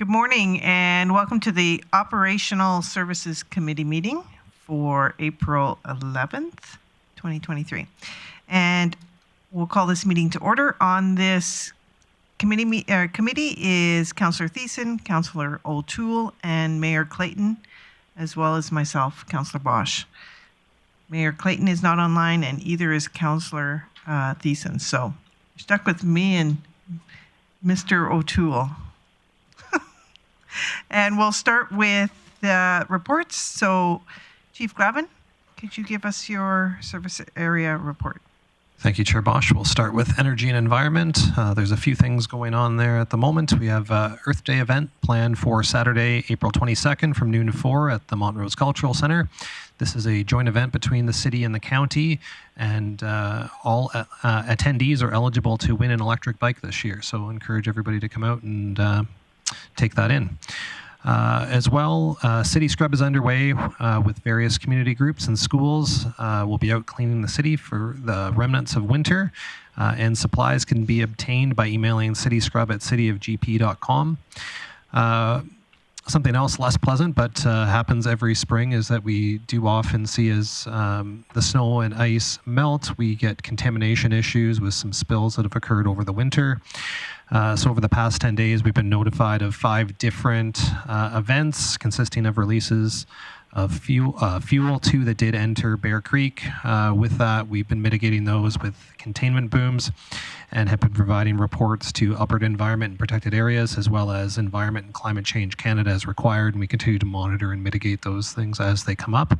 Good morning and welcome to the Operational Services Committee meeting for April 11th, 2023. And we'll call this meeting to order. On this committee is Councillor Thiessen, Councillor O'Toole, and Mayor Clayton, as well as myself, Councillor Bosch. Mayor Clayton is not online and either is Councillor Thiessen. So you're stuck with me and Mr. O'Toole. And we'll start with the reports. So, Chief Glavin, could you give us your service area report? Thank you, Chair Bosch. We'll start with energy and environment. There's a few things going on there at the moment. We have an Earth Day event planned for Saturday, April 22nd from noon to 4 at the Montrose Cultural Center. This is a joint event between the city and the county, and all attendees are eligible to win an electric bike this year. So encourage everybody to come out and take that in. As well, City Scrub is underway with various community groups and schools. We'll be out cleaning the city for the remnants of winter, and supplies can be obtained by emailing cityscrub@cityofgp.com. Something else less pleasant, but happens every spring, is that we do often see as the snow and ice melt, we get contamination issues with some spills that have occurred over the winter. So over the past 10 days, we've been notified of 5 different events consisting of releases of fuel too that did enter Bear Creek. With that, we've been mitigating those with containment booms and have been providing reports to Alberta Environment and Protected Areas, as well as Environment and Climate Change Canada as required, and we continue to monitor and mitigate those things as they come up.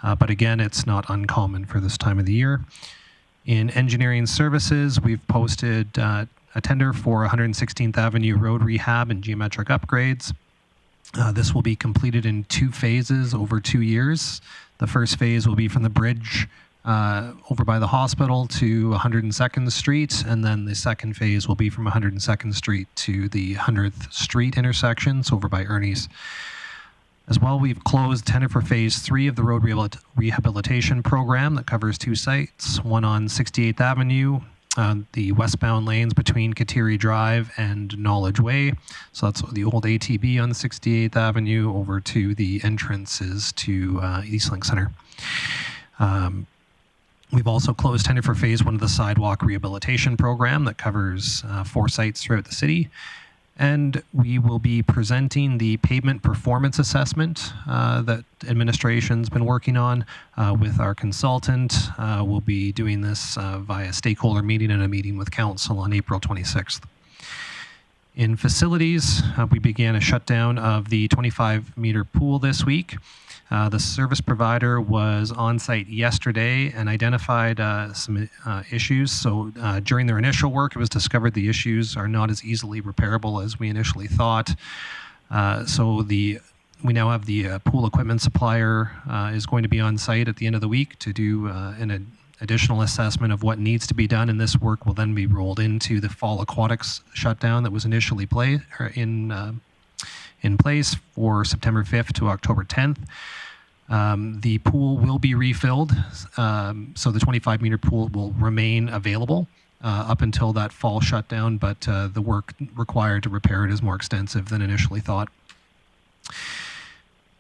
But again, it's not uncommon for this time of the year. In engineering services, we've posted a tender for 116th Avenue road rehab and geometric upgrades. This will be completed in 2 phases over 2 years. The first phase will be from the bridge over by the hospital to 102nd Street, and then the second phase will be from 102nd Street to the 100th Street intersections over by Ernie's. As well, we've closed tender for phase 3 of the road rehabilitation program that covers 2 sites, one on 68th Avenue, the westbound lanes between Kateri Drive and Knowledge Way. So that's the old ATB on 68th Avenue over to the entrances to Eastlink Center. We've also closed tender for phase 1 of the sidewalk rehabilitation program that covers 4 sites throughout the city. And we will be presenting the pavement performance assessment that administration's been working on with our consultant. We'll be doing this via stakeholder meeting and a meeting with council on April 26th. In facilities, we began a shutdown of the 25-meter pool this week. The service provider was on site yesterday and identified some issues. So during their initial work, it was discovered the issues are not as easily repairable as we initially thought. We now have the pool equipment supplier is going to be on site at the end of the week to do an additional assessment of what needs to be done, and this work will then be rolled into the fall aquatics shutdown that was initially in place for September 5th to October 10th. The pool will be refilled, so the 25-meter pool will remain available up until that fall shutdown, but the work required to repair it is more extensive than initially thought.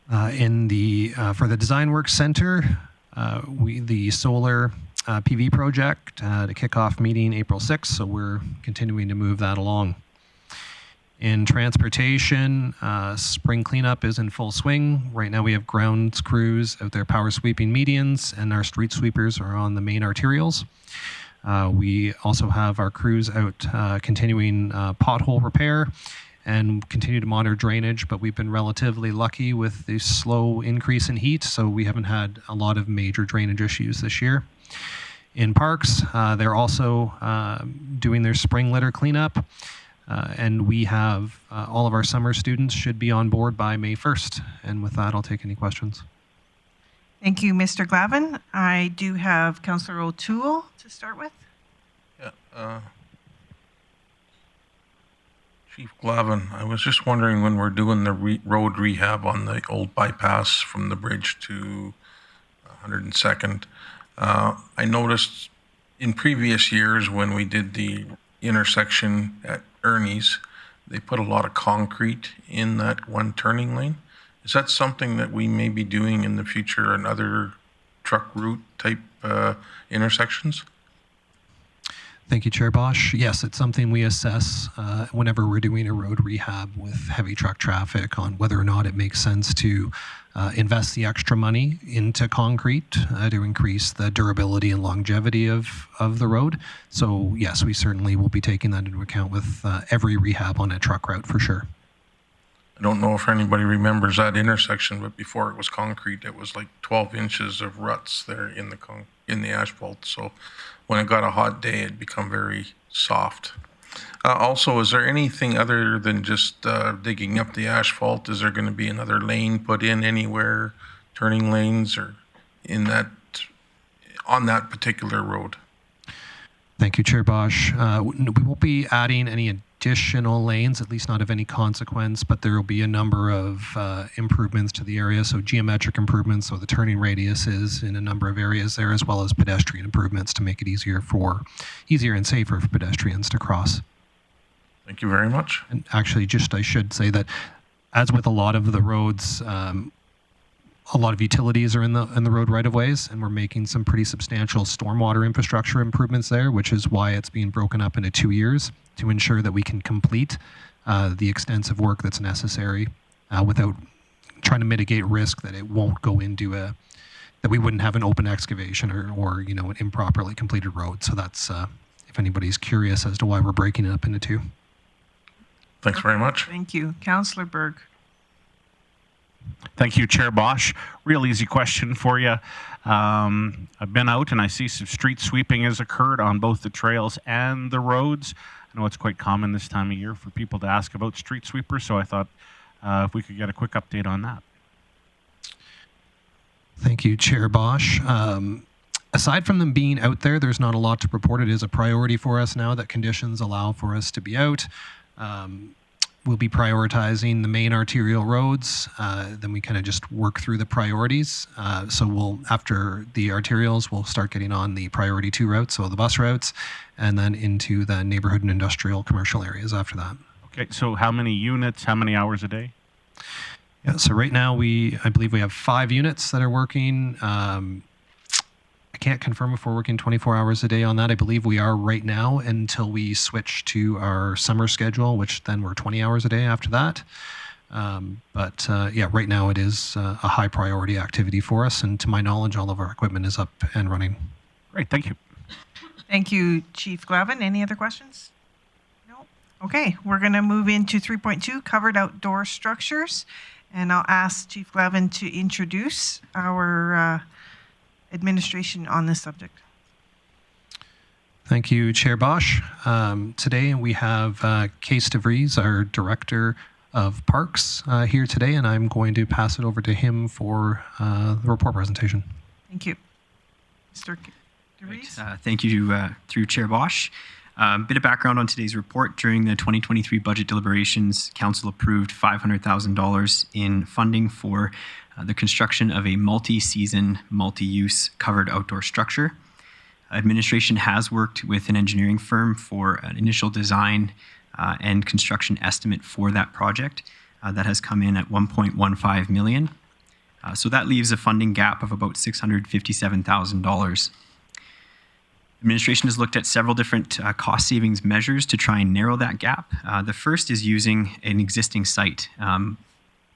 For the Design Works Center, the solar PV project to kick off meeting April 6th, so we're continuing to move that along. In transportation, spring cleanup is in full swing. Right now we have grounds crews out there power sweeping medians, and our street sweepers are on the main arterials. We also have our crews out continuing pothole repair and continue to monitor drainage, but we've been relatively lucky with the slow increase in heat, so we haven't had a lot of major drainage issues this year. In parks, they're also doing their spring litter cleanup. And we have all of our summer students should be on board by May 1st. And with that, I'll take any questions. Thank you, Mr. Glavin. I do have Councillor O'Toole to start with. Yeah. Chief Glavin, I was just wondering, when we're doing the road rehab on the old bypass from the bridge to 102nd, I noticed in previous years when we did the intersection at Ernie's, they put a lot of concrete in that one turning lane. Is that something that we may be doing in the future in other truck route type intersections? Thank you, Chair Bosch. Yes, it's something we assess whenever we're doing a road rehab with heavy truck traffic on whether or not it makes sense to invest the extra money into concrete to increase the durability and longevity of the road. So yes, we certainly will be taking that into account with every rehab on a truck route for sure. I don't know if anybody remembers that intersection, but before it was concrete, it was like 12 inches of ruts there in the asphalt. So when it got a hot day, it'd become very soft. Also, is there anything other than just digging up the asphalt? Is there going to be another lane put in anywhere, turning lanes, or on that particular road? Thank you, Chair Bosch. We won't be adding any additional lanes, at least not of any consequence, but there will be a number of improvements to the area. So geometric improvements, so the turning radiuses in a number of areas there, as well as pedestrian improvements to make it easier and safer for pedestrians to cross. Thank you very much. And actually, I should say that as with a lot of the roads, a lot of utilities are in the road right-of-ways, and we're making some pretty substantial stormwater infrastructure improvements there, which is why it's being broken up into 2 years to ensure that we can complete the extensive work that's necessary without trying to mitigate risk that it won't go into that we wouldn't have an open excavation or an improperly completed road. So that's if anybody's curious as to why we're breaking it up into 2. Thanks very much. Thank you. Councillor Berg. Thank you, Chair Bosch. Real easy question for you. I've been out and I see some street sweeping has occurred on both the trails and the roads. I know it's quite common this time of year for people to ask about street sweepers, so I thought if we could get a quick update on that. Thank you, Chair Bosch. Aside from them being out there, there's not a lot to report. It is a priority for us now that conditions allow for us to be out. We'll be prioritizing the main arterial roads. Then we kind of just work through the priorities. So after the arterials, we'll start getting on the priority 2 routes, so the bus routes, and then into the neighborhood and industrial commercial areas after that. Okay, so how many units, how many hours a day? Yeah, so right now I believe we have 5 units that are working. I can't confirm if we're working 24 hours a day on that. I believe we are right now until we switch to our summer schedule, which then we're 20 hours a day after that. Yeah, right now it is a high priority activity for us. And to my knowledge, all of our equipment is up and running. Great, thank you. Thank you, Chief Glavin. Any other questions? No? Okay, we're going to move into 3.2, covered outdoor structures. And I'll ask Chief Glavin to introduce our administration on this subject. Thank you, Chair Bosch. Today we have Kees de Vries, our Director of Parks, here today, and I'm going to pass it over to him for the report presentation. Thank you. Mr. de Vries. Thank you, through Chair Bosch. A bit of background on today's report. During the 2023 budget deliberations, Council approved $500,000 in funding for the construction of a multi-season, multi-use covered outdoor structure. Administration has worked with an engineering firm for an initial design and construction estimate for that project that has come in at $1.15 million. So that leaves a funding gap of about $657,000. Administration has looked at several different cost savings measures to try and narrow that gap. The first is using an existing site.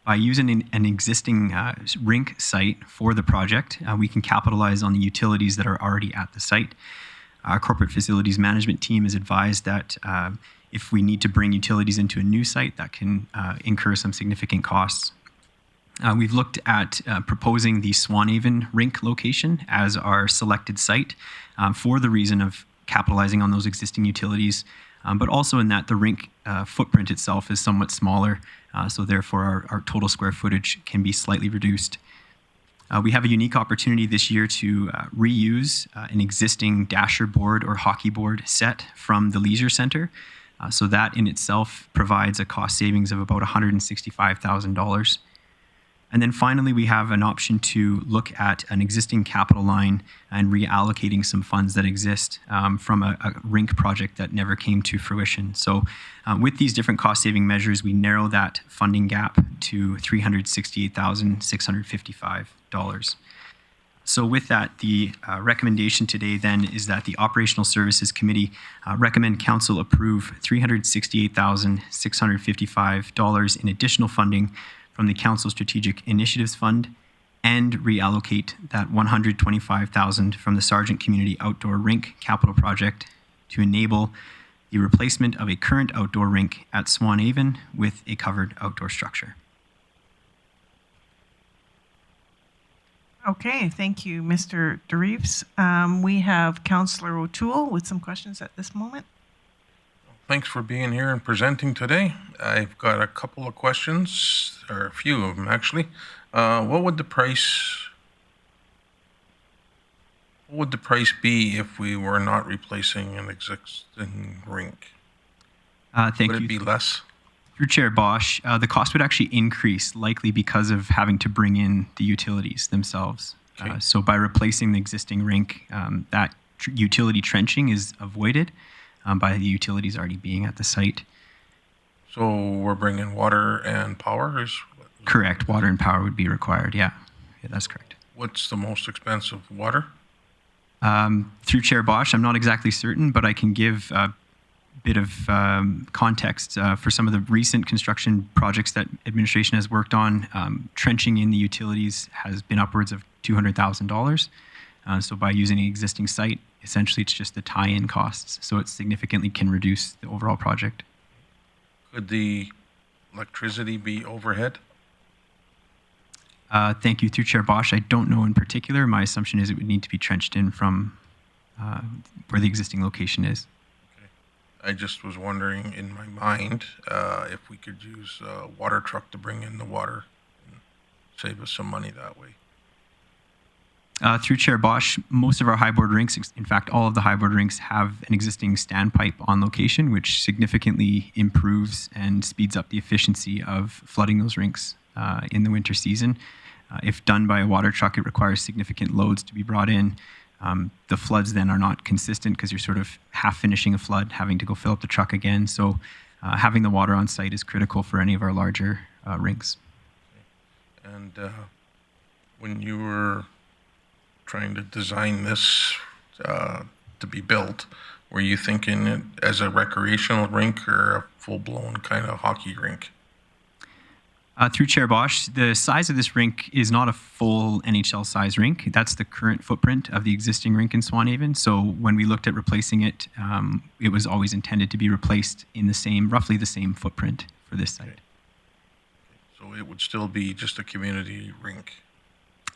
By using an existing Rink site for the project, we can capitalize on the utilities that are already at the site. Our corporate facilities management team is advised that if we need to bring utilities into a new site, that can incur some significant costs. We've looked at proposing the Swanhaven Rink location as our selected site for the reason of capitalizing on those existing utilities, but also in that the rink footprint itself is somewhat smaller, so therefore our total square footage can be slightly reduced. We have a unique opportunity this year to reuse an existing dasher board or hockey board set from the leisure center. So that in itself provides a cost savings of about $165,000. And then finally, we have an option to look at an existing capital line and reallocating some funds that exist from a Rink project that never came to fruition. So with these different cost-saving measures, we narrow that funding gap to $368,655. So with that, the recommendation today then is that the Operational Services Committee recommend Council approve $368,655 in additional funding from the Council Strategic Initiatives Fund and reallocate that $125,000 from the Sargent Community Outdoor Rink capital project to enable the replacement of a current outdoor rink at Swanhaven with a covered outdoor structure. Okay, thank you, Mr. DeReeves. We have Councillor O'Toole with some questions at this moment. Thanks for being here and presenting today. I've got a couple of questions, or a few of them actually. What would the price be if we were not replacing an existing rink? Thank you. Would it be less? Through Chair Bosch, the cost would actually increase, likely because of having to bring in the utilities themselves. Okay. So by replacing the existing rink, that utility trenching is avoided by the utilities already being at the site. So we're bringing water and power? Correct. Water and power would be required. Yeah, that's correct. What's the most expensive? Water? Through Chair Bosch, I'm not exactly certain, but I can give a bit of context for some of the recent construction projects that administration has worked on. Trenching in the utilities has been upwards of $200,000. So by using an existing site, essentially it's just the tie-in costs. So it significantly can reduce the overall project. Could the electricity be overhead? Thank you. Through Chair Bosch, I don't know in particular. My assumption is it would need to be trenched in from where the existing location is. Okay. I just was wondering in my mind if we could use a water truck to bring in the water and save us some money that way. Through Chair Bosch, most of our highboard rinks, in fact, all of the highboard rinks have an existing standpipe on location, which significantly improves and speeds up the efficiency of flooding those rinks in the winter season. If done by a water truck, it requires significant loads to be brought in. The floods then are not consistent because you're sort of half finishing a flood, having to go fill up the truck again. So having the water on site is critical for any of our larger rinks. Okay. And when you were trying to design this to be built, were you thinking it as a recreational rink or a full-blown kind of hockey rink? Through Chair Bosch, the size of this rink is not a full NHL size rink. That's the current footprint of the existing rink in Swanhaven. So when we looked at replacing it, it was always intended to be replaced in the same, roughly the same footprint for this site. Okay. So it would still be just a community rink?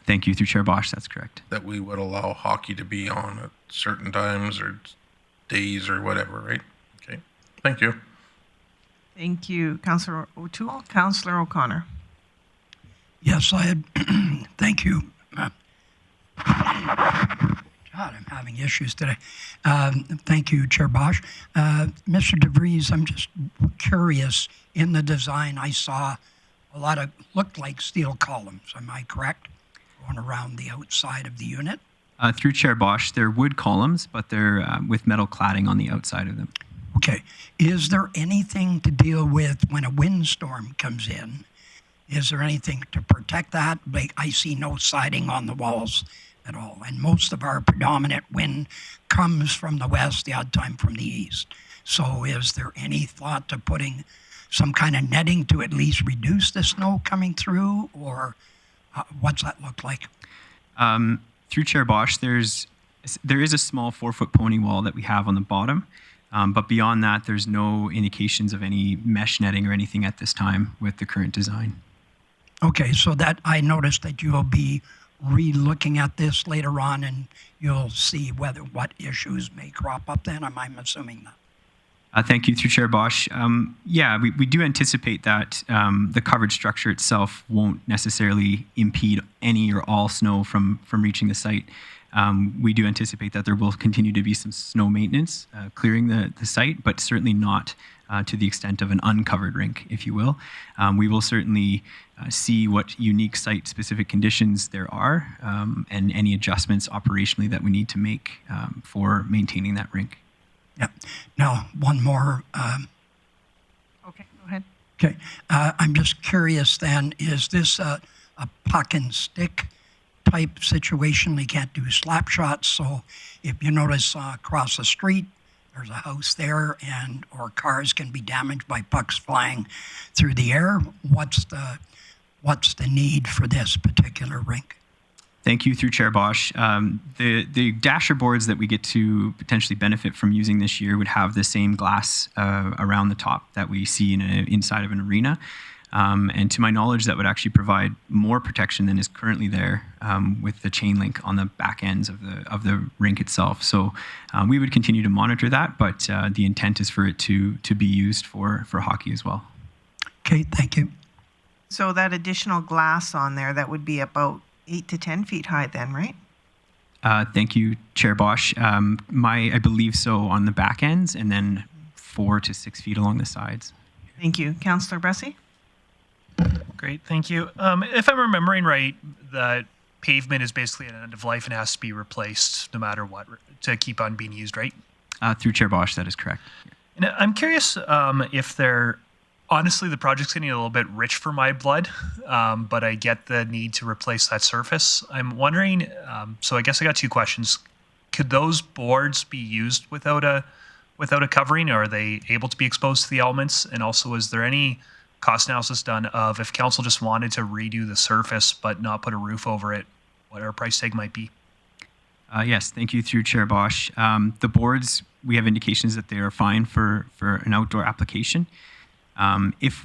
Thank you. Through Chair Bosch, that's correct. That we would allow hockey to be on at certain times or days or whatever, right? Okay. Thank you. Thank you, Councillor O'Toole. Councillor O'Connor. Yes, I had. Thank you. God, I'm having issues today. Thank you, Chair Bosch. Mr. DeVries, I'm just curious. In the design, I saw a lot of looked like steel columns. Am I correct? Going around the outside of the unit. Through Chair Bosch, they're wood columns, but they're with metal cladding on the outside of them. Okay. Is there anything to deal with when a windstorm comes in? Is there anything to protect that? Like, I see no siding on the walls at all. And most of our predominant wind comes from the west, the odd time from the east. So is there any thought to putting some kind of netting to at least reduce the snow coming through? Or what's that look like? Through Chair Bosch, there is a small 4-foot pony wall that we have on the bottom. But beyond that, there's no indications of any mesh netting or anything at this time with the current design. Okay, so that I noticed that you'll be re-looking at this later on, and you'll see what issues may crop up then. I'm assuming that. Thank you, through Chair Bosch. Yeah, we do anticipate that the covered structure itself won't necessarily impede any or all snow from reaching the site. We do anticipate that there will continue to be some snow maintenance clearing the site, but certainly not to the extent of an uncovered rink, if you will. We will certainly see what unique site-specific conditions there are and any adjustments operationally that we need to make for maintaining that rink. Yeah. Now, one more. Okay, go ahead. Okay. I'm just curious then, is this a puck and stick type situation? You can't do slap shots. So if you notice across the street, there's a house there, or cars can be damaged by pucks flying through the air. What's the need for this particular rink? Thank you, through Chair Bosch. The dasher boards that we get to potentially benefit from using this year would have the same glass around the top that we see inside of an arena. And to my knowledge, that would actually provide more protection than is currently there with the chain link on the back ends of the rink itself. So we would continue to monitor that, but the intent is for it to be used for hockey as well. Okay, thank you. So that additional glass on there, that would be about 8 to 10 feet high then, right? Thank you, Chair Bosch. I believe so on the back ends, and then 4 to 6 feet along the sides. Thank you. Councillor Bressie? Great, thank you. If I'm remembering right, the pavement is basically at an end of life and has to be replaced no matter what to keep on being used, right? Through Chair Bosch, that is correct. And I'm curious if honestly, the project's getting a little bit rich for my blood, but I get the need to replace that surface. I'm wondering, so I guess I got two questions. Could those boards be used without a covering, or are they able to be exposed to the elements? And also, is there any cost analysis done of if council just wanted to redo the surface but not put a roof over it, what our price tag might be? Yes, thank you, through Chair Bosch. The boards, we have indications that they are fine for an outdoor application. If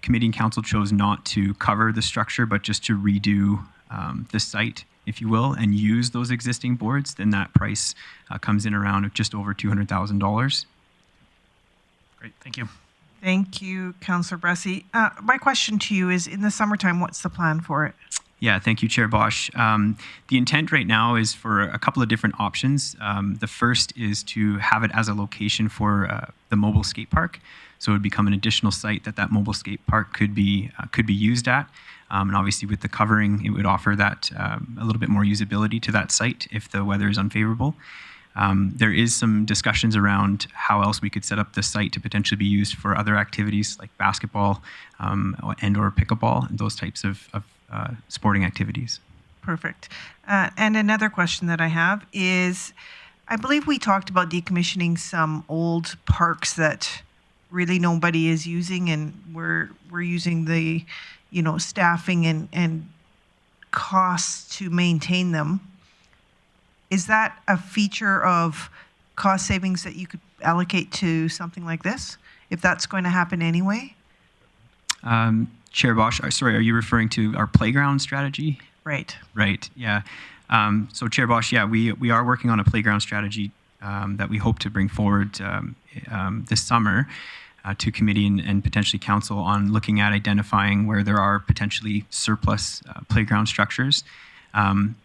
committee and council chose not to cover the structure but just to redo the site, if you will, and use those existing boards, then that price comes in around just over $200,000. Great, thank you. Thank you, Councillor Bressie. My question to you is, in the summertime, what's the plan for it? Yeah, thank you, Chair Bosch. The intent right now is for a couple of different options. The first is to have it as a location for the mobile skate park. So it would become an additional site that mobile skate park could be used at. And obviously with the covering, it would offer that a little bit more usability to that site if the weather is unfavorable. There is some discussions around how else we could set up the site to potentially be used for other activities like basketball and or pickleball and those types of sporting activities. Perfect. And another question that I have is, I believe we talked about decommissioning some old parks that really nobody is using, and we're using the, staffing and costs to maintain them. Is that a feature of cost savings that you could allocate to something like this, if that's going to happen anyway? Chair Bosch, sorry, are you referring to our playground strategy? Right. Right, yeah. So Chair Bosch, yeah, we are working on a playground strategy that we hope to bring forward this summer to committee and potentially council on looking at identifying where there are potentially surplus playground structures.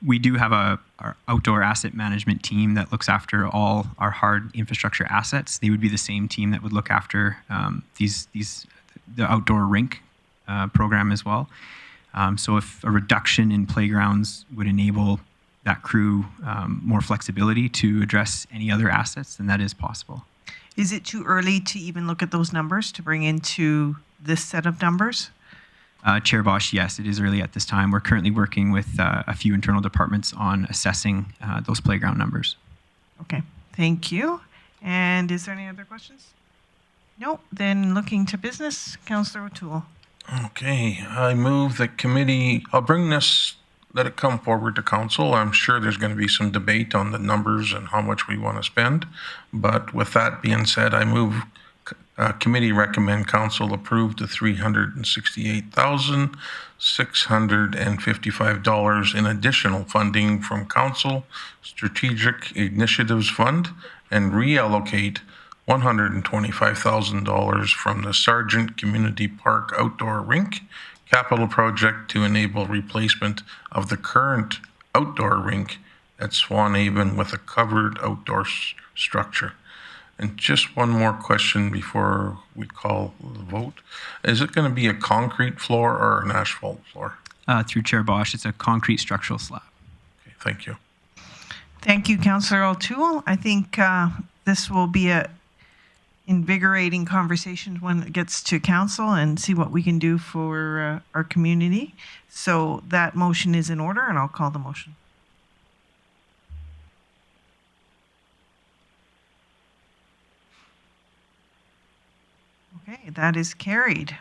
We do have our outdoor asset management team that looks after all our hard infrastructure assets. They would be the same team that would look after the outdoor rink program as well. So if a reduction in playgrounds would enable that crew more flexibility to address any other assets, then that is possible. Is it too early to even look at those numbers to bring into this set of numbers? Chair Bosch, yes, it is early at this time. We're currently working with a few internal departments on assessing those playground numbers. Okay, thank you. And is there any other questions? No, then looking to business, Councillor O'Toole. Okay, I move that committee, I'll bring this, let it come forward to council. I'm sure there's going to be some debate on the numbers and how much we want to spend. But with that being said, I move committee recommend council approve the $368,655 in additional funding from council strategic initiatives fund and reallocate $125,000 from the Sargent Community Park outdoor rink capital project to enable replacement of the current outdoor rink at Swanhaven with a covered outdoor structure. And just one more question before we call the vote. Is it going to be a concrete floor or an asphalt floor? Through Chair Bosch, it's a concrete structural slab. Okay, thank you. Thank you, Councillor O'Toole. I think this will be a invigorating conversation when it gets to council and see what we can do for our community. So that motion is in order, and I'll call the motion. Okay, that is carried.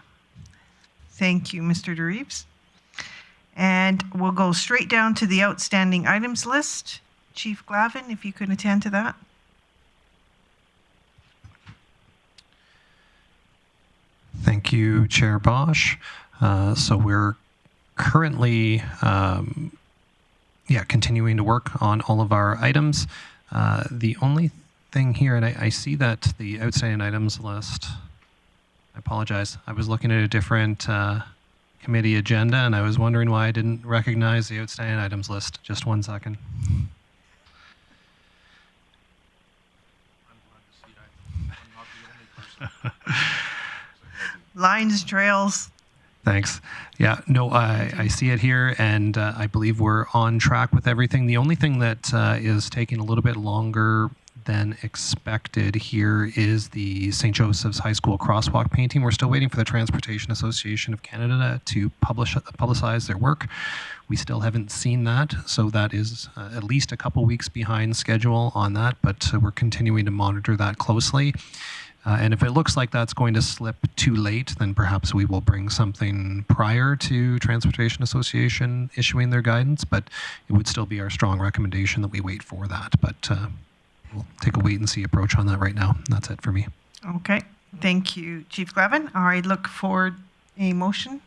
Thank you, Mr. DeReeves. And we'll go straight down to the outstanding items list. Chief Glavin, if you could attend to that. Thank you, Chair Bosch. So we're currently, continuing to work on all of our items. The only thing here, and I see that the outstanding items list, I apologize. I was looking at a different committee agenda, and I was wondering why I didn't recognize the outstanding items list. Just 1 second. Lines, trails. Thanks. Yeah, no, I see it here, and I believe we're on track with everything. The only thing that is taking a little bit longer than expected here is the St. Joseph's High School crosswalk painting. We're still waiting for the Transportation Association of Canada to publicize their work. We still haven't seen that, so that is at least a couple weeks behind schedule on that, but we're continuing to monitor that closely. And if it looks like that's going to slip too late, then perhaps we will bring something prior to Transportation Association issuing their guidance, but it would still be our strong recommendation that we wait for that. But we'll take a wait and see approach on that right now. That's it for me. Okay. Thank you, Chief Glavin. I look for a motion.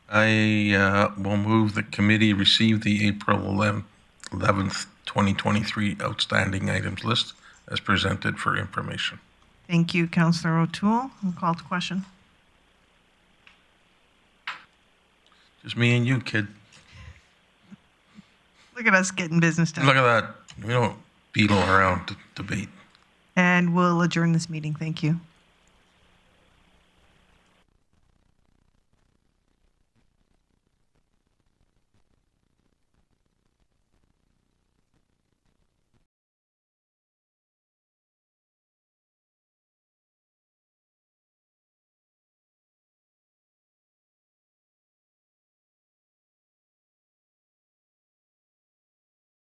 I will move the committee receive the April 11th, 2023 outstanding items list as presented for information. Thank you, Councillor O'Toole. I'll call to question. Just me and you, kid. Look at us getting business done. Look at that. We don't beetle around to debate. And we'll adjourn this meeting. Thank you.